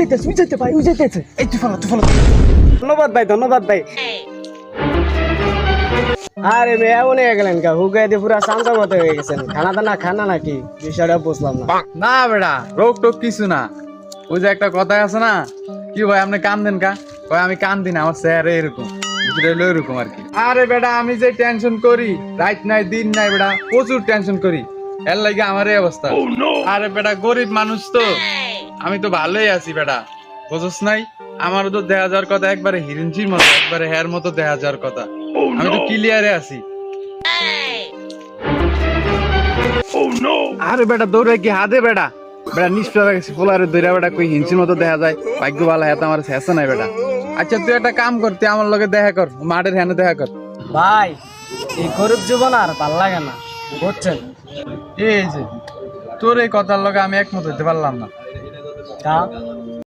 উইজাইতে ভাই উইজাইতেছে। এই তুই ফলো ধন্যবাদ ভাই। আরে ভাই এমন হয়ে গেলেন কা হুগাই দিয়ে পুরা শান্ত মতো হয়ে গেছেন। খানা নাকি বিষয়টা বুঝলাম না। না বেটা রোগ টোক কিছু না। ওই যে একটা কথা আছে না, কি ভাই আপনি কান দেন কা? ভাই আমি কান দিন, আমার চেহারা এরকম, বিষয়টা হলো এরকম আর কি। আরে বেটা আমি যে টেনশন করি, রাত নাই দিন নাই বেটা, প্রচুর টেনশন করি, এর লাগে আমার এই অবস্থা। আরে বেটা গরিব মানুষ তো, আমি তো ভালোই আছি বেটা, বুঝছ নাই? আমারও তো দেখা যাওয়ার কথা একবারে হিরিঞ্চির মতো, একবারে হের মতো দেখা যাওয়ার কথা। আমি তো ক্লিয়ারে আছি। আরে বেটা দৌড়ে কি হাতে বেটা, বেটা নিষ্ঠুর হয়ে গেছি, পোলারে দৌড়া বেটা কই হিংসির মতো দেখা যায়, ভাগ্য ভালো হাতে আমার শেষে নাই বেটা। আচ্ছা তুই একটা কাম কর, তুই আমার লগে দেখা কর, মাঠের হ্যানে দেখা কর। ভাই এই গরিব জীবন আর ভাল লাগে না বুঝছেন। এই যে তোর এই কথার লগে আমি একমত হইতে পারলাম না। কা